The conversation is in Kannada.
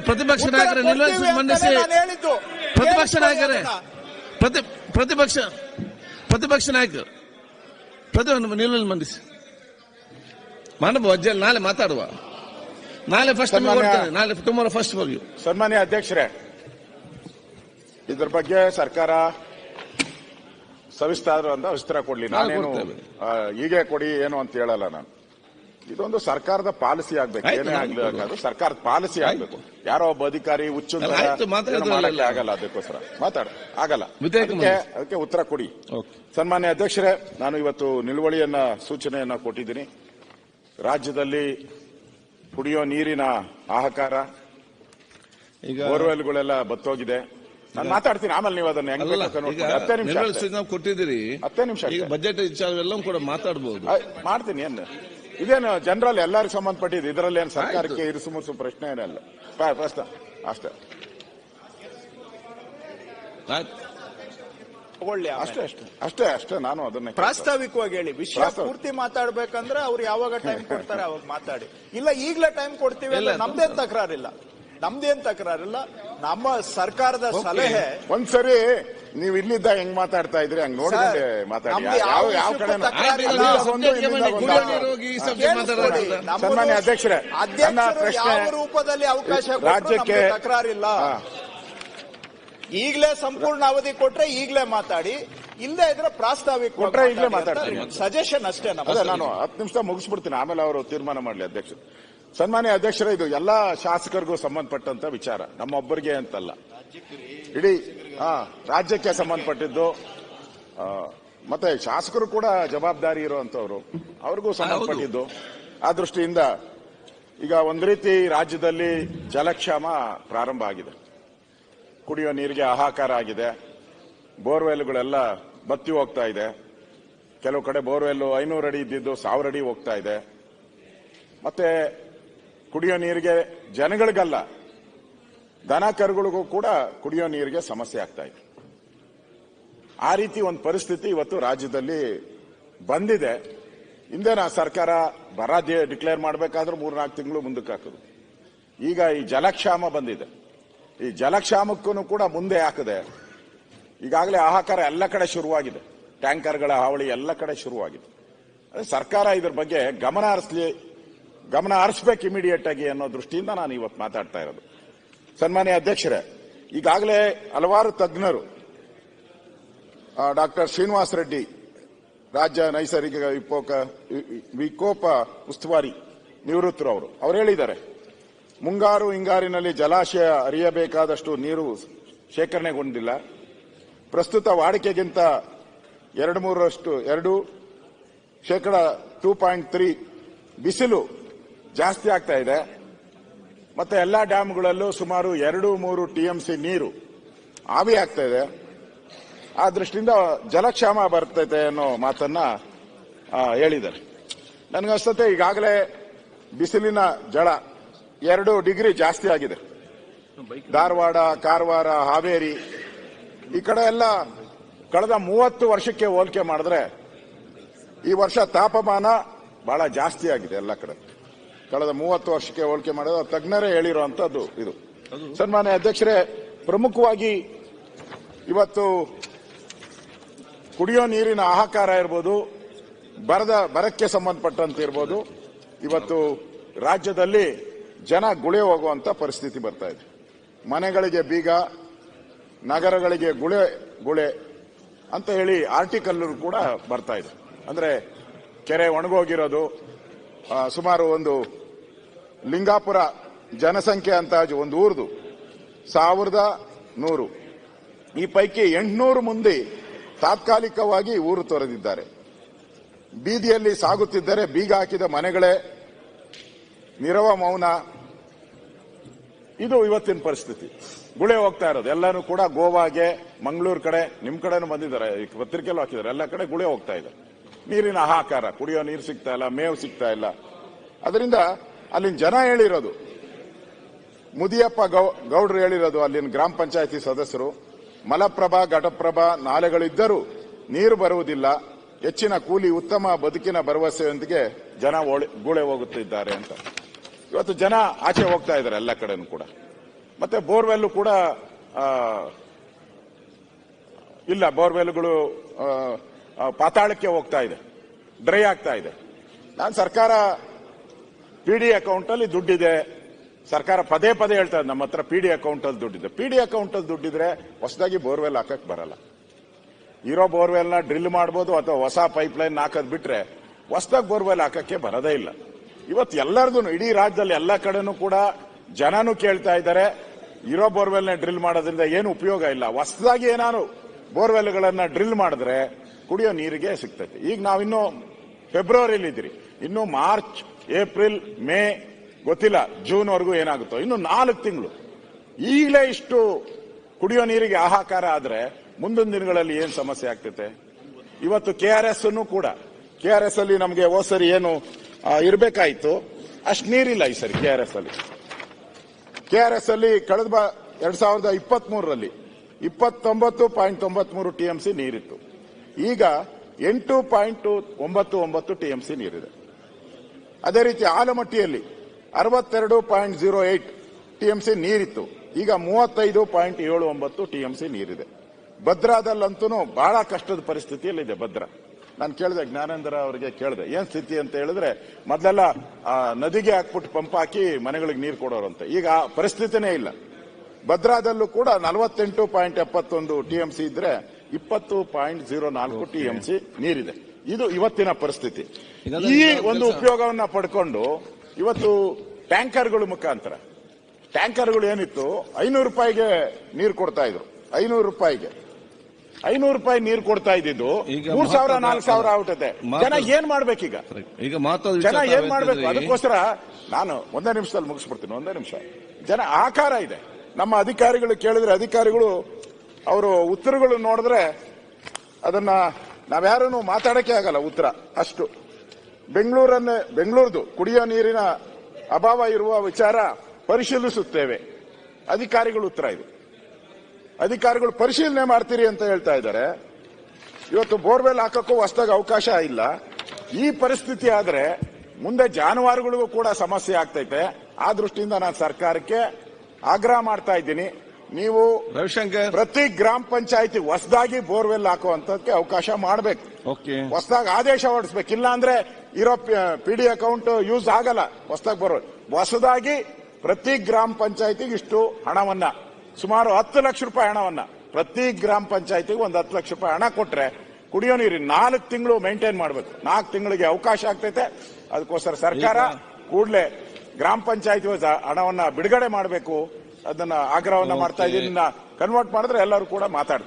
ಪ್ರತಿಪಕ್ಷ ನಾಯಕರೇ ನಿಲುವಳಿ ಮಂಡಿಸಿ. ಪ್ರತಿಪಕ್ಷ ನಾಯಕರೇ, ಪ್ರತಿಪಕ್ಷ ನಾಯಕರು ನಿಲುವಳಿ ಮಂಡಿಸಿ. ಮಾಡಬಹುದು ನಾಳೆ ಮಾತಾಡುವ. ನಾಳೆ ಫಸ್ಟ್ ನಾಳೆ ಟುಮಾರೋ ಫಸ್ಟ್ ಫಾರ್ ಯು. ಸನ್ಮಾನ್ಯ ಅಧ್ಯಕ್ಷರೇ, ಇದ್ರ ಬಗ್ಗೆ ಸರ್ಕಾರ ಸವಿಸ್ತಾರ ಅಂತ ವಿಸ್ತಾರ ಕೊಡ್ಲಿ. ನಾನೇನು ಹೀಗೆ ಕೊಡಿ ಏನು ಅಂತ ಹೇಳಲ್ಲ ನಾನು. ಇದೊಂದು ಸರ್ಕಾರದ ಪಾಲಿಸಿ ಆಗ್ಬೇಕು. ಏನೇ ಆಗ್ಬೇಕಾದ್ರೂ ಸರ್ಕಾರದ ಪಾಲಿಸಿ ಆಗ್ಬೇಕು. ಯಾರೋ ಒಬ್ಬ ಅಧಿಕಾರಿ ಹುಚ್ಚು ಆಗಲ್ಲ. ಅದಕ್ಕೋಸ್ಕರ ಆಗಲ್ಲ. ಅದಕ್ಕೆ ಉತ್ತರ ಕೊಡಿ. ಸನ್ಮಾನ್ಯ ಅಧ್ಯಕ್ಷರೇ, ನಾನು ಇವತ್ತು ನಿಲುವಳಿಯನ್ನ ಸೂಚನೆಯನ್ನ ಕೊಟ್ಟಿದ್ದೀನಿ. ರಾಜ್ಯದಲ್ಲಿ ಕುಡಿಯೋ ನೀರಿನ ಹಾಹಾಕಾರ, ಬೋರ್ವೆಲ್ಗಳೆಲ್ಲ ಬತ್ತೋಗಿದೆ. ನಾನು ಮಾತಾಡ್ತೀನಿ, ಆಮೇಲೆ ನೀವು ಅದನ್ನ ಹೆಂಗ್ 10 ನಿಮಿಷ ಕೊಟ್ಟಿದ್ದೀರಿ. 10 ನಿಮಿಷ ಬಜೆಟ್ ವಿಚಾರವೆಲ್ಲ ಕೂಡ ಮಾತಾಡಬಹುದು. ಮಾಡ್ತೀನಿ. ಇದೇನು ಜನರಲ್ ಎಲ್ಲರಿಗೂ ಸಂಬಂಧಪಟ್ಟಿದ್ದು. ಇದರಲ್ಲಿ ಏನು ಸರ್ಕಾರಕ್ಕೆ ಇರುಸುಮುಸು ಪ್ರಶ್ನೆ ಏನಲ್ಲ. ಅಷ್ಟೇ ಅಷ್ಟೇ. ನಾನು ಅದನ್ನ ಪ್ರಾಸ್ತಾವಿಕವಾಗಿ ಹೇಳಿ. ವಿಷಯ ಪೂರ್ತಿ ಮಾತಾಡ್ಬೇಕಂದ್ರೆ ಅವ್ರು ಯಾವಾಗ ಟೈಮ್ ಕೊಡ್ತಾರೆ ಅವಾಗ ಮಾತಾಡಿ. ಇಲ್ಲ ಈಗಲೇ ಟೈಮ್ ಕೊಡ್ತೀವಿ ಅಂದ್ರೆ ನಮ್ದೇನ್ ತಕರಾರಿಲ್ಲ. ನಮ್ಮ ಸರ್ಕಾರದ ಸಲಹೆ. ಒಂದ್ಸರಿ ನೀವು ಇಲ್ಲಿದ್ದ ಹೆಂಗ್ ಮಾತಾಡ್ತಾ ಇದ್ರಿ ಹಂಗ್ ನೋಡಿದ್ರೆ ಮಾತಾಡಿ. ಯಾವ ಕಡೆ ಸನ್ಮಾನ್ಯ ಅಧ್ಯಕ್ಷರೇ, ಯಾವ ರೂಪದಲ್ಲಿ ಅವಕಾಶ ರಾಜ್ಯಕ್ಕೆ ತಕರಾರಿಲ್ಲ. ಈಗಲೇ ಸಂಪೂರ್ಣ ಅವಧಿ ಕೊಟ್ರೆ ಈಗಲೇ ಮಾತಾಡಿ, ಇಲ್ಲದೆ ಇದ್ರೆ ಪ್ರಾಸ್ತಾವಿಕ ಕೊಟ್ರೆ ಈಗಲೇ ಮಾತಾಡ್ತೀನಿ. ಸಜೆಷನ್ ಅಷ್ಟೇ. ನಾನು 10 ನಿಮಿಷ ಮುಗಿಸ್ಬಿಡ್ತೀನಿ, ಆಮೇಲೆ ಅವರು ತೀರ್ಮಾನ ಮಾಡಲಿ ಅಧ್ಯಕ್ಷರು. ಸನ್ಮಾನ್ಯ ಅಧ್ಯಕ್ಷರೇ, ಇದು ಎಲ್ಲಾ ಶಾಸಕರಿಗೂ ಸಂಬಂಧಪಟ್ಟಂತ ವಿಚಾರ, ನಮ್ಮೊಬ್ಬರಿಗೆ ಅಂತಲ್ಲ, ಇಡೀ ರಾಜ್ಯಕ್ಕೆ ಸಂಬಂಧಪಟ್ಟಿದ್ದು. ಮತ್ತೆ ಶಾಸಕರು ಕೂಡ ಜವಾಬ್ದಾರಿ ಇರುವಂತವ್ರು, ಅವ್ರಿಗೂ ಸಂಬಂಧಪಟ್ಟಿದ್ದು. ಆ ದೃಷ್ಟಿಯಿಂದ ಈಗ ಒಂದ್ ರೀತಿ ರಾಜ್ಯದಲ್ಲಿ ಜಲಕ್ಷಾಮ ಪ್ರಾರಂಭ ಆಗಿದೆ. ಕುಡಿಯೋ ನೀರಿಗೆ ಹಾಹಾಕಾರ ಆಗಿದೆ. ಬೋರ್ವೆಲ್ಗಳೆಲ್ಲ ಬತ್ತಿ ಹೋಗ್ತಾ ಇದೆ. ಕೆಲವು ಕಡೆ ಬೋರ್ವೆಲ್ 500 ಅಡಿ ಇದ್ದಿದ್ದು 1000 ಅಡಿ ಹೋಗ್ತಾ ಇದೆ. ಮತ್ತೆ ಕುಡಿಯೋ ನೀರಿಗೆ ಜನಗಳಿಗಲ್ಲ, ದನ ಕರುಗಳಿಗೂ ಕೂಡ ಕುಡಿಯೋ ನೀರಿಗೆ ಸಮಸ್ಯೆ ಆಗ್ತಾ ಇದೆ. ಆ ರೀತಿ ಒಂದು ಪರಿಸ್ಥಿತಿ ಇವತ್ತು ರಾಜ್ಯದಲ್ಲಿ ಬಂದಿದೆ. ಹಿಂದೆ ಸರ್ಕಾರ ಬರ ಡಿಕ್ಲೇರ್ ಮಾಡಬೇಕಾದ್ರೂ 3-4 ತಿಂಗಳು ಮುಂದಕ್ಕೆ ಹಾಕೋದು. ಈಗ ಈ ಜಲಕ್ಷಾಮ ಬಂದಿದೆ. ಈ ಜಲಕ್ಷಾಮಕ್ಕೂ ಕೂಡ ಮುಂದೆ ಹಾಕಿದೆ. ಈಗಾಗಲೇ ಹಾಹಾಕಾರ ಎಲ್ಲ ಕಡೆ ಶುರುವಾಗಿದೆ. ಟ್ಯಾಂಕರ್ಗಳ ಹಾವಳಿ ಎಲ್ಲ ಕಡೆ ಶುರುವಾಗಿದೆ. ಸರ್ಕಾರ ಇದ್ರ ಬಗ್ಗೆ ಗಮನ ಹರಿಸಬೇಕು ಇಮಿಡಿಯೇಟ್ ಆಗಿ ಅನ್ನೋ ದೃಷ್ಟಿಯಿಂದ ನಾನು ಇವತ್ತು ಮಾತಾಡ್ತಾ ಇರೋದು. ಸನ್ಮಾನ್ಯ ಅಧ್ಯಕ್ಷರೇ, ಈಗಾಗಲೇ ಹಲವಾರು ತಜ್ಞರು, ಡಾಕ್ಟರ್ ಶ್ರೀನಿವಾಸ ರೆಡ್ಡಿ ರಾಜ್ಯ ನೈಸರ್ಗಿಕ ವಿಕೋಪ ಉಸ್ತುವಾರಿ ನಿವೃತ್ತರು, ಅವ್ರು ಹೇಳಿದ್ದಾರೆ, ಮುಂಗಾರು ಹಿಂಗಾರಿನಲ್ಲಿ ಜಲಾಶಯ ಹರಿಯಬೇಕಾದಷ್ಟು ನೀರು ಶೇಖರಣೆಗೊಂಡಿಲ್ಲ. ಪ್ರಸ್ತುತ ವಾಡಿಕೆಗಿಂತ 2% ಬಿಸಿಲು ಜಾಸ್ತಿ ಆಗ್ತಾ ಇದೆ. ಮತ್ತೆ ಎಲ್ಲಾ ಡ್ಯಾಂಗಳಲ್ಲೂ ಸುಮಾರು 2-3 TMC ನೀರು ಆವಿ ಆಗ್ತಾ ಇದೆ. ಆ ದೃಷ್ಟಿಯಿಂದ ಜಲಕ್ಷಾಮ ಬರ್ತೈತೆ ಅನ್ನೋ ಮಾತನ್ನ ಹೇಳಿದ್ದಾರೆ. ನನಗನ್ಸುತ್ತೆ ಈಗಾಗಲೇ ಬಿಸಿಲಿನ ಜಳ 2 ಡಿಗ್ರಿ ಜಾಸ್ತಿ ಆಗಿದೆ. ಧಾರವಾಡ, ಕಾರವಾರ, ಹಾವೇರಿ ಈ ಕಡೆ ಎಲ್ಲ ಕಳೆದ 30 ವರ್ಷಕ್ಕೆ ಹೋಲಿಕೆ ಮಾಡಿದ್ರೆ ಈ ವರ್ಷ ತಾಪಮಾನ ಬಹಳ ಜಾಸ್ತಿ ಆಗಿದೆ ಎಲ್ಲ ಕಡೆ. ಕಳೆದ 30 ವರ್ಷಕ್ಕೆ ಹೋಲಿಕೆ ಮಾಡಿದ್ರೆ ತಜ್ಞರೇ ಹೇಳಿರುವಂತದ್ದು ಇದು. ಸನ್ಮಾನ್ಯ ಅಧ್ಯಕ್ಷರೇ, ಪ್ರಮುಖವಾಗಿ ಇವತ್ತು ಕುಡಿಯೋ ನೀರಿನ ಹಾಹಾಕಾರ ಇರ್ಬೋದು, ಬರಕ್ಕೆ ಸಂಬಂಧಪಟ್ಟಂತೆ ಇರ್ಬೋದು, ಇವತ್ತು ರಾಜ್ಯದಲ್ಲಿ ಜನ ಗುಳೆ ಹೋಗುವಂತ ಪರಿಸ್ಥಿತಿ ಬರ್ತಾ ಇದೆ. ಮನೆಗಳಿಗೆ ಬೀಗ, ನಗರಗಳಿಗೆ ಗುಳೆ ಅಂತ ಹೇಳಿ ಆರ್ಟಿಕಲ್ ಕೂಡ ಬರ್ತಾ ಇದೆ. ಅಂದ್ರೆ ಕೆರೆ ಒಣಗೋಗಿರೋದು, ಸುಮಾರು ಒಂದು ಲಿಂಗಾಪುರ ಜನಸಂಖ್ಯೆ ಅಂದಾಜು ಒಂದು ಊರ್ದು 1100. ಈ ಪೈಕಿ 800 ಮಂದಿ ತಾತ್ಕಾಲಿಕವಾಗಿ ಊರು ತೊರೆದಿದ್ದಾರೆ. ಬೀದಿಯಲ್ಲಿ ಸಾಗುತ್ತಿದ್ದರೆ ಬೀಗ ಹಾಕಿದ ಮನೆಗಳೇ ನಿರವ ಮೌನ. ಇದು ಇವತ್ತಿನ ಪರಿಸ್ಥಿತಿ. ಗುಳೆ ಹೋಗ್ತಾ ಇರೋದು ಎಲ್ಲರೂ ಕೂಡ ಗೋವಾಗೆ, ಮಂಗಳೂರು ಕಡೆ, ನಿಮ್ ಕಡೆನೂ ಬಂದಿದ್ದಾರೆ, ಪತ್ರಿಕೆಲ್ಲೂ ಹಾಕಿದ್ದಾರೆ, ಎಲ್ಲ ಕಡೆ ಗುಳೆ ಹೋಗ್ತಾ ಇದೆ. ನೀರಿನ ಹಾಹಾಕಾರ, ಕುಡಿಯೋ ನೀರು ಸಿಗ್ತಾ ಇಲ್ಲ, ಮೇವು ಸಿಗ್ತಾ ಇಲ್ಲ. ಅದರಿಂದ ಅಲ್ಲಿನ ಜನ ಹೇಳಿರೋದು, ಮುದಿಯಪ್ಪ ಗೌಡ್ರು ಹೇಳಿರೋದು, ಅಲ್ಲಿನ ಗ್ರಾಮ ಪಂಚಾಯತಿ ಸದಸ್ಯರು, ಮಲಪ್ರಭಾ, ಘಟಪ್ರಭಾ ನಾಲೆಗಳಿದ್ದರೂ ನೀರು ಬರುವುದಿಲ್ಲ. ಹೆಚ್ಚಿನ ಕೂಲಿ, ಉತ್ತಮ ಬದುಕಿನ ಭರವಸೆಯೊಂದಿಗೆ ಜನ ಗೂಳೆ ಹೋಗುತ್ತಿದ್ದಾರೆ ಅಂತ. ಇವತ್ತು ಜನ ಆಚೆ ಹೋಗ್ತಾ ಇದ್ದಾರೆ ಎಲ್ಲ ಕಡೆನೂ ಕೂಡ. ಮತ್ತೆ ಬೋರ್ವೆಲ್ ಕೂಡ ಇಲ್ಲ, ಬೋರ್ವೆಲ್ಗಳು ಪಾತಾಳಕ್ಕೆ ಹೋಗ್ತಾ ಇದೆ, ಡ್ರೈ ಆಗ್ತಾ ಇದೆ. ನಾನು ಸರ್ಕಾರ ಪಿಡಿ ಅಕೌಂಟ್ ಅಲ್ಲಿ ದುಡ್ಡಿದೆ, ಸರ್ಕಾರ ಪದೇ ಪದೇ ಹೇಳ್ತಾ ಇದೆ ನಮ್ಮ ಹತ್ರ ಪಿಡಿ ಅಕೌಂಟ್ ಅಲ್ಲಿ ದುಡ್ಡಿದೆ. ಪಿಡಿ ಅಕೌಂಟ್ ಅಲ್ಲಿ ದುಡ್ಡಿದ್ರೆ ಹೊಸದಾಗಿ ಬೋರ್ವೆಲ್ ಹಾಕಕ್ ಬರಲ್ಲ. ಇರೋ ಬೋರ್ವೆಲ್ ನ ಡ್ರಿಲ್ ಮಾಡಬಹುದು ಅಥವಾ ಹೊಸ ಪೈಪ್ ಲೈನ್ ಹಾಕದ್ ಬಿಟ್ರೆ ಹೊಸದಾಗಿ ಬೋರ್ವೆಲ್ ಹಾಕಕ್ಕೆ ಬರೋದೇ ಇಲ್ಲ. ಇವತ್ತು ಎಲ್ಲರದು ಇಡೀ ರಾಜ್ಯದಲ್ಲಿ ಎಲ್ಲ ಕಡೆನೂ ಕೂಡ ಜನನು ಕೇಳ್ತಾ ಇದ್ದಾರೆ, ಇರೋ ಬೋರ್ವೆಲ್ ನ ಡ್ರಿಲ್ ಮಾಡೋದ್ರಿಂದ ಏನು ಉಪಯೋಗ ಇಲ್ಲ, ಹೊಸದಾಗಿ ಏನಾದ್ರು ಬೋರ್ವೆಲ್ಗಳನ್ನ ಡ್ರಿಲ್ ಮಾಡಿದ್ರೆ ಕುಡಿಯೋ ನೀರಿಗೆ ಸಿಗ್ತೈತೆ. ಈಗ ನಾವಿನ್ನು ಫೆಬ್ರವರಿಲಿ ಇದ್ರಿ, ಇನ್ನು ಮಾರ್ಚ್, ಏಪ್ರಿಲ್, ಮೇ ಗೊತ್ತಿಲ್ಲ, ಜೂನ್ ವರೆಗೂ ಏನಾಗುತ್ತೋ, ಇನ್ನು 4 ತಿಂಗಳು. ಈಗಲೇ ಇಷ್ಟು ಕುಡಿಯೋ ನೀರಿಗೆ ಹಾಹಾಕಾರ ಆದ್ರೆ ಮುಂದಿನ ದಿನಗಳಲ್ಲಿ ಏನ್ ಸಮಸ್ಯೆ ಆಗ್ತೈತೆ. ಇವತ್ತು KRS ಕೂಡ, KRS ಅಲ್ಲಿ ನಮಗೆ ಹೋದ್ಸರಿ ಏನು ಇರಬೇಕಾಯ್ತು ಅಷ್ಟು ನೀರಿಲ್ಲ ಈ ಸರಿ. KRS ಅಲ್ಲಿ ಕಳೆದ 2023ರಲ್ಲಿ 29.93 TMC ನೀರಿತ್ತು, ಈಗ 8.99 TMC ನೀರಿದೆ. ಅದೇ ರೀತಿ ಆಲಮಟ್ಟಿಯಲ್ಲಿ 62.08 TMC ನೀರಿತ್ತು, ಈಗ 35.79 TMC ನೀರಿದೆ. ಭದ್ರಾದಲ್ಲಂತೂ ಬಹಳ ಕಷ್ಟದ ಪರಿಸ್ಥಿತಿಯಲ್ಲಿದೆ ಭದ್ರಾ. ನಾನು ಕೇಳಿದೆ ಜ್ಞಾನೇಂದ್ರ ಅವರಿಗೆ, ಕೇಳಿದೆ ಏನ್ ಸ್ಥಿತಿ ಅಂತ ಹೇಳಿದ್ರೆ, ಮೊದಲೆಲ್ಲ ನದಿಗೆ ಹಾಕ್ಬಿಟ್ಟು ಪಂಪ್ ಹಾಕಿ ಮನೆಗಳಿಗೆ ನೀರು ಕೊಡೋರಂತೆ, ಈಗ ಆ ಪರಿಸ್ಥಿತಿನೇ ಇಲ್ಲ. ಭದ್ರಾದಲ್ಲೂ ಕೂಡ 48.71 TMC ಇದ್ರೆ 20.04 TMC ನೀರಿದೆ. ಇದು ಇವತ್ತಿನ ಪರಿಸ್ಥಿತಿ. ಈ ಒಂದು ಉಪಯೋಗವನ್ನ ಪಡ್ಕೊಂಡು ಇವತ್ತು ಟ್ಯಾಂಕರ್ಗಳ ಮುಖಾಂತರ, ಟ್ಯಾಂಕರ್ಗಳು ಏನಿತ್ತು 500 ರೂಪಾಯಿಗೆ ನೀರು ಕೊಡ್ತಾ ಇದ್ರು, 500 ರೂಪಾಯಿಗೆ 500 ರೂಪಾಯಿ ನೀರು ಕೊಡ್ತಾ ಇದ್ದಿದ್ದು 3000 4000 ಆಗ್ಬಿಟ್ಟದೆ. ಜನ ಏನ್ ಮಾಡ್ಬೇಕೀಗ, ಜನ ಏನ್ ಮಾಡ್ಬೇಕು? ಅದಕ್ಕೋಸ್ಕರ ನಾನು ಒಂದೇ ನಿಮಿಷದಲ್ಲಿ ಮುಗಿಸ್ಬಿಡ್ತೀನಿ, ಒಂದೇ ನಿಮಿಷ. ಜನ ಆಕಾರ ಇದೆ. ನಮ್ಮ ಅಧಿಕಾರಿಗಳು ಕೇಳಿದ್ರೆ, ಅಧಿಕಾರಿಗಳು ಅವರು ಉತ್ತರಗಳು ನೋಡಿದ್ರೆ ಅದನ್ನ ನಾವ್ಯಾರೂ ಮಾತಾಡಕ್ಕೆ ಆಗಲ್ಲ ಉತ್ತರ ಅಷ್ಟು. ಬೆಂಗಳೂರದು ಕುಡಿಯೋ ನೀರಿನ ಅಭಾವ ಇರುವ ವಿಚಾರ ಪರಿಶೀಲಿಸುತ್ತೇವೆ, ಅಧಿಕಾರಿಗಳು ಉತ್ತರ ಇದು. ಅಧಿಕಾರಿಗಳು ಪರಿಶೀಲನೆ ಮಾಡ್ತೀರಿ ಅಂತ ಹೇಳ್ತಾ ಇದ್ದಾರೆ. ಇವತ್ತು ಬೋರ್ವೆಲ್ ಹಾಕಕ್ಕೂ ಹೊಸದಾಗಿ ಅವಕಾಶ ಇಲ್ಲ. ಈ ಪರಿಸ್ಥಿತಿ ಆದ್ರೆ ಮುಂದೆ ಜಾನುವಾರುಗಳಿಗೂ ಕೂಡ ಸಮಸ್ಯೆ ಆಗ್ತೈತೆ. ಆ ದೃಷ್ಟಿಯಿಂದ ನಾನು ಸರ್ಕಾರಕ್ಕೆ ಆಗ್ರಹ ಮಾಡ್ತಾ ಇದ್ದೀನಿ, ನೀವು ರವಿಶಂಕರ್ ಪ್ರತಿ ಗ್ರಾಮ ಪಂಚಾಯತಿ ಹೊಸದಾಗಿ ಬೋರ್ವೆಲ್ ಹಾಕುವಂತಕ್ಕೆ ಅವಕಾಶ ಮಾಡಬೇಕು, ಹೊಸದಾಗಿ ಆದೇಶ ಹೊರಡಿಸಬೇಕು. ಇಲ್ಲ ಅಂದ್ರೆ ಇರೋ ಪಿಡಿ ಅಕೌಂಟ್ ಯೂಸ್ ಆಗಲ್ಲ. ಹೊಸದಾಗಿ ಪ್ರತಿ ಗ್ರಾಮ ಪಂಚಾಯತಿಗೆ ಇಷ್ಟು ಹಣವನ್ನ, ಸುಮಾರು 10 ಲಕ್ಷ ರೂಪಾಯಿ ಹಣವನ್ನ ಪ್ರತಿ ಗ್ರಾಮ ಪಂಚಾಯತಿಗೆ ಒಂದು 10 ಲಕ್ಷ ರೂಪಾಯಿ ಹಣ ಕೊಟ್ರೆ ಕುಡಿಯೋ ನೀರಿನ 4 ತಿಂಗಳು ಮೇಂಟೈನ್ ಮಾಡಬೇಕು. 4 ತಿಂಗಳಿಗೆ ಅವಕಾಶ ಆಗ್ತೈತೆ. ಅದಕ್ಕೋಸ್ಕರ ಸರ್ಕಾರ ಕೂಡಲೇ ಗ್ರಾಮ ಪಂಚಾಯತಿ ಹಣವನ್ನ ಬಿಡುಗಡೆ ಮಾಡಬೇಕು. ಅದನ್ನ ಆಗ್ರಹವನ್ನ ಮಾಡ್ತಾ ಇದ್ದೀನಿ. ಕನ್ವರ್ಟ್ ಮಾಡಿದ್ರೆ ಎಲ್ಲರೂ ಕೂಡ ಮಾತಾಡ್ತಾರೆ.